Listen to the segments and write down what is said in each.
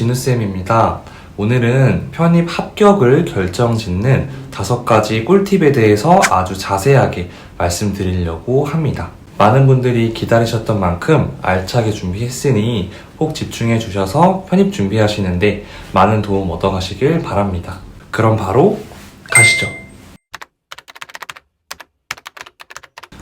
진우쌤입니다. 오늘은 편입 합격을 결정짓는 5가지 꿀팁에 대해서 아주 자세하게 말씀드리려고 합니다. 많은 분들이 기다리셨던 만큼 알차게 준비했으니 꼭 집중해 주셔서 편입 준비하시는데 많은 도움 얻어가시길 바랍니다. 그럼 바로 가시죠.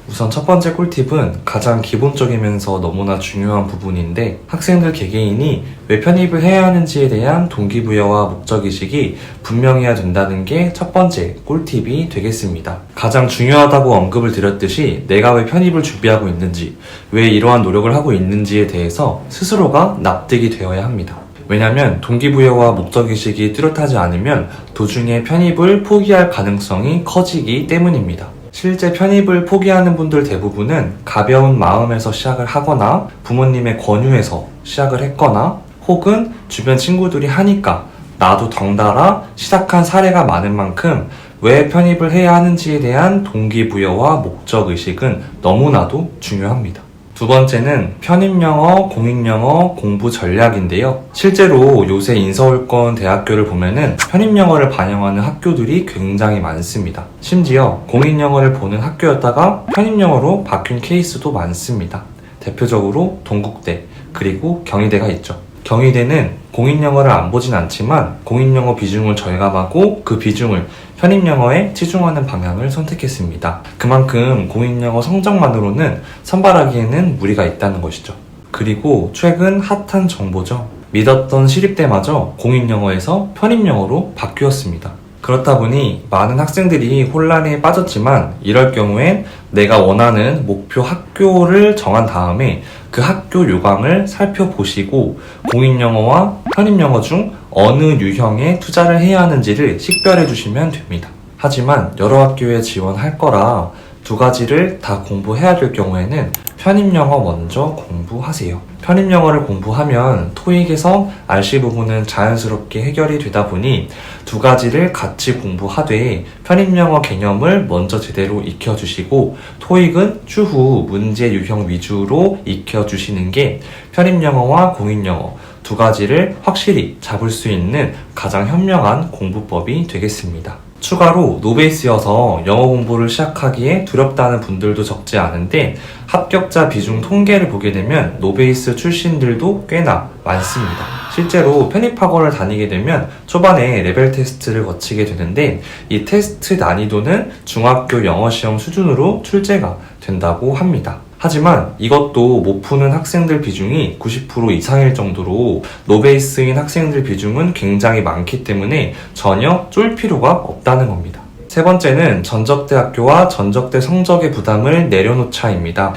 우선 첫 번째 꿀팁은 가장 기본적이면서 너무나 중요한 부분인데, 학생들 개개인이 왜 편입을 해야 하는지에 대한 동기부여와 목적의식이 분명해야 된다는 게 첫 번째 꿀팁이 되겠습니다. 가장 중요하다고 언급을 드렸듯이 내가 왜 편입을 준비하고 있는지, 왜 이러한 노력을 하고 있는지에 대해서 스스로가 납득이 되어야 합니다. 왜냐면 동기부여와 목적의식이 뚜렷하지 않으면 도중에 편입을 포기할 가능성이 커지기 때문입니다. 실제 편입을 포기하는 분들 대부분은 가벼운 마음에서 시작을 하거나 부모님의 권유에서 시작을 했거나 혹은 주변 친구들이 하니까 나도 덩달아 시작한 사례가 많은 만큼 왜 편입을 해야 하는지에 대한 동기부여와 목적의식은 너무나도 중요합니다. 두 번째는 편입영어, 공익영어 공부 전략인데요. 실제로 요새 인서울권 대학교를 보면은 편입영어를 반영하는 학교들이 굉장히 많습니다. 심지어 공익영어를 보는 학교였다가 편입영어로 바뀐 케이스도 많습니다. 대표적으로 동국대, 그리고 경희대가 있죠. 경희대는 공익영어를 안 보진 않지만 공익영어 비중을 절감하고 그 비중을 편입영어에 치중하는 방향을 선택했습니다. 그만큼 공익영어 성적만으로는 선발하기에는 무리가 있다는 것이죠. 그리고 최근 핫한 정보죠. 믿었던 시립대마저 공익영어에서 편입영어로 바뀌었습니다. 그렇다 보니 많은 학생들이 혼란에 빠졌지만 이럴 경우엔 내가 원하는 목표 학교를 정한 다음에 그 학교 요강을 살펴보시고 공익영어와 편입영어 중 어느 유형에 투자를 해야 하는지를 식별해 주시면 됩니다. 하지만 여러 학교에 지원할 거라 2가지를 다 공부해야 될 경우에는 편입영어 먼저 공부하세요. 편입영어를 공부하면 토익에서 RC 부분은 자연스럽게 해결이 되다 보니 2가지를 같이 공부하되 편입영어 개념을 먼저 제대로 익혀주시고 토익은 추후 문제 유형 위주로 익혀주시는 게 편입영어와 공익영어 2가지를 확실히 잡을 수 있는 가장 현명한 공부법이 되겠습니다. 추가로 노베이스여서 영어 공부를 시작하기에 두렵다는 분들도 적지 않은데 합격자 비중 통계를 보게 되면 노베이스 출신들도 꽤나 많습니다. 실제로 편입학원을 다니게 되면 초반에 레벨 테스트를 거치게 되는데 이 테스트 난이도는 중학교 영어 시험 수준으로 출제가 된다고 합니다. 하지만 이것도 못 푸는 학생들 비중이 90% 이상일 정도로 노베이스인 학생들 비중은 굉장히 많기 때문에 전혀 쫄 필요가 없다는 겁니다. 세 번째는 전적대학교와 전적대 성적의 부담을 내려놓자입니다.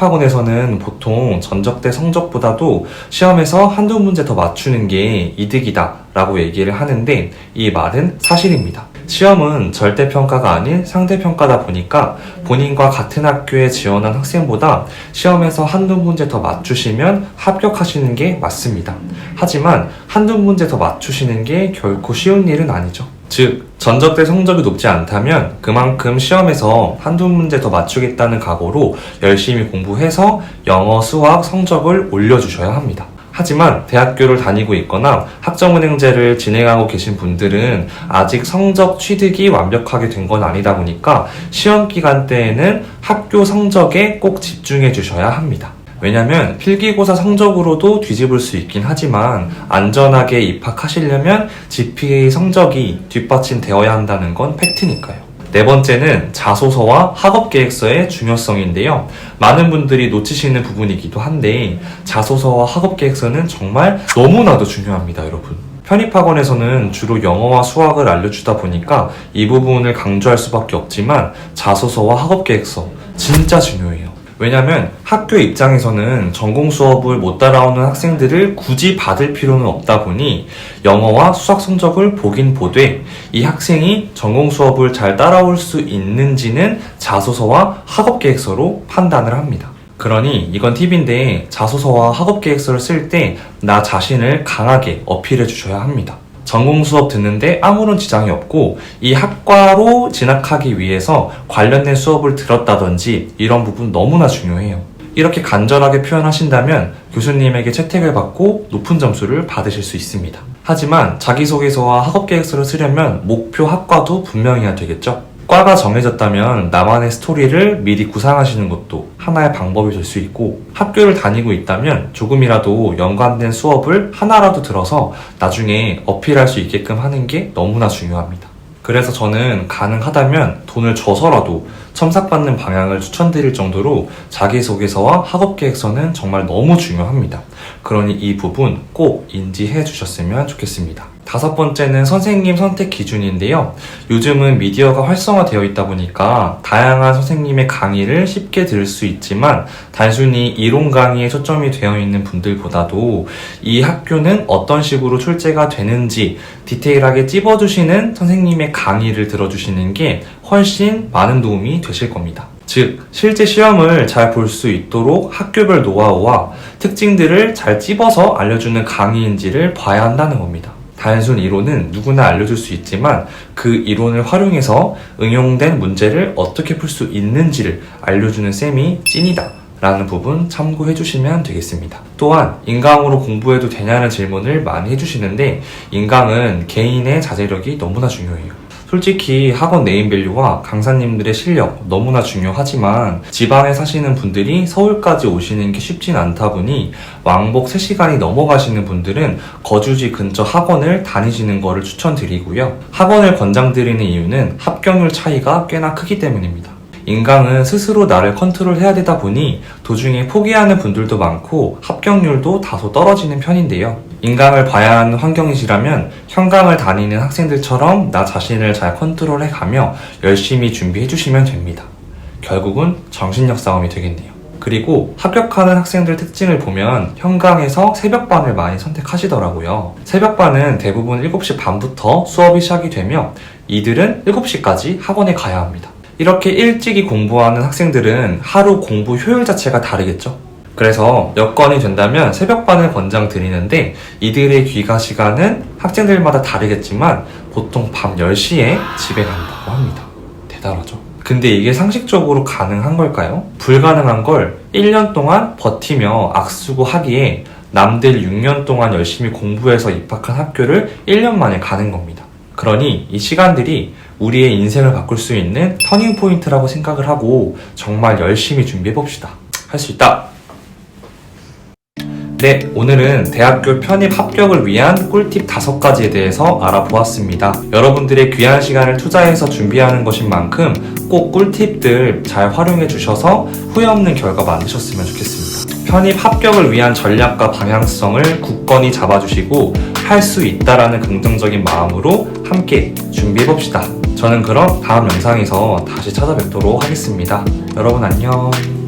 편입학원에서는 보통 전적대 성적보다도 시험에서 한두 문제 더 맞추는 게 이득이다 라고 얘기를 하는데 이 말은 사실입니다. 시험은 절대평가가 아닌 상대평가다 보니까 본인과 같은 학교에 지원한 학생보다 시험에서 한두 문제 더 맞추시면 합격하시는 게 맞습니다. 하지만 한두 문제 더 맞추시는 게 결코 쉬운 일은 아니죠. 즉, 전적대 성적이 높지 않다면 그만큼 시험에서 한두 문제 더 맞추겠다는 각오로 열심히 공부해서 영어, 수학 성적을 올려주셔야 합니다. 하지만 대학교를 다니고 있거나 학점은행제를 진행하고 계신 분들은 아직 성적 취득이 완벽하게 된 건 아니다 보니까 시험 기간 때에는 학교 성적에 꼭 집중해 주셔야 합니다. 왜냐면 필기고사 성적으로도 뒤집을 수 있긴 하지만 안전하게 입학하시려면 GPA 성적이 뒷받침되어야 한다는 건 팩트니까요. 네 번째는 자소서와 학업계획서의 중요성인데요. 많은 분들이 놓치시는 부분이기도 한데 자소서와 학업계획서는 정말 너무나도 중요합니다, 여러분. 편입학원에서는 주로 영어와 수학을 알려주다 보니까 이 부분을 강조할 수밖에 없지만 자소서와 학업계획서 진짜 중요해요. 왜냐면 학교 입장에서는 전공 수업을 못 따라오는 학생들을 굳이 받을 필요는 없다 보니 영어와 수학 성적을 보긴 보되 이 학생이 전공 수업을 잘 따라올 수 있는지는 자소서와 학업계획서로 판단을 합니다. 그러니 이건 팁인데 자소서와 학업계획서를 쓸 때 나 자신을 강하게 어필해 주셔야 합니다. 전공 수업 듣는데 아무런 지장이 없고 이 학과로 진학하기 위해서 관련된 수업을 들었다든지 이런 부분 너무나 중요해요. 이렇게 간절하게 표현하신다면 교수님에게 채택을 받고 높은 점수를 받으실 수 있습니다. 하지만 자기소개서와 학업계획서를 쓰려면 목표 학과도 분명해야 되겠죠? 과가 정해졌다면 나만의 스토리를 미리 구상하시는 것도 하나의 방법이 될 수 있고, 학교를 다니고 있다면 조금이라도 연관된 수업을 하나라도 들어서 나중에 어필할 수 있게끔 하는 게 너무나 중요합니다. 그래서 저는 가능하다면 돈을 줘서라도 첨삭받는 방향을 추천드릴 정도로 자기소개서와 학업계획서는 정말 너무 중요합니다. 그러니 이 부분 꼭 인지해 주셨으면 좋겠습니다. 5번째는 선생님 선택 기준인데요. 요즘은 미디어가 활성화되어 있다 보니까 다양한 선생님의 강의를 쉽게 들을 수 있지만, 단순히 이론 강의에 초점이 되어 있는 분들보다도 이 학교는 어떤 식으로 출제가 되는지 디테일하게 찝어주시는 선생님의 강의를 들어주시는 게 훨씬 많은 도움이 되실 겁니다. 즉, 실제 시험을 잘 볼 수 있도록 학교별 노하우와 특징들을 잘 찝어서 알려주는 강의인지를 봐야 한다는 겁니다. 단순 이론은 누구나 알려줄 수 있지만 그 이론을 활용해서 응용된 문제를 어떻게 풀 수 있는지를 알려주는 쌤이 찐이다 라는 부분 참고해 주시면 되겠습니다. 또한 인강으로 공부해도 되냐는 질문을 많이 해주시는데, 인강은 개인의 자제력이 너무나 중요해요. 솔직히 학원 네임밸류와 강사님들의 실력 너무나 중요하지만 지방에 사시는 분들이 서울까지 오시는 게 쉽진 않다 보니 왕복 3시간이 넘어가시는 분들은 거주지 근처 학원을 다니시는 거를 추천드리고요. 학원을 권장드리는 이유는 합격률 차이가 꽤나 크기 때문입니다. 인강은 스스로 나를 컨트롤해야 되다 보니 도중에 포기하는 분들도 많고 합격률도 다소 떨어지는 편인데요. 인강을 봐야 하는 환경이시라면 현강을 다니는 학생들처럼 나 자신을 잘 컨트롤해가며 열심히 준비해주시면 됩니다. 결국은 정신력 싸움이 되겠네요. 그리고 합격하는 학생들 특징을 보면 현강에서 새벽반을 많이 선택하시더라고요. 새벽반은 대부분 7시 반부터 수업이 시작이 되며 이들은 7시까지 학원에 가야 합니다. 이렇게 일찍이 공부하는 학생들은 하루 공부 효율 자체가 다르겠죠? 그래서 여건이 된다면 새벽반을 권장드리는데, 이들의 귀가 시간은 학생들마다 다르겠지만 보통 밤 10시에 집에 간다고 합니다. 대단하죠? 근데 이게 상식적으로 가능한 걸까요? 불가능한 걸 1년 동안 버티며 악수고 하기에 남들 6년 동안 열심히 공부해서 입학한 학교를 1년 만에 가는 겁니다. 그러니 이 시간들이 우리의 인생을 바꿀 수 있는 터닝 포인트라고 생각을 하고 정말 열심히 준비해봅시다. 할 수 있다! 네, 오늘은 대학교 편입 합격을 위한 꿀팁 5가지에 대해서 알아보았습니다. 여러분들의 귀한 시간을 투자해서 준비하는 것인 만큼 꼭 꿀팁들 잘 활용해 주셔서 후회 없는 결과 만드셨으면 좋겠습니다. 편입 합격을 위한 전략과 방향성을 굳건히 잡아주시고 할 수 있다라는 긍정적인 마음으로 함께 준비해봅시다. 저는 그럼 다음 영상에서 다시 찾아뵙도록 하겠습니다. 여러분 안녕.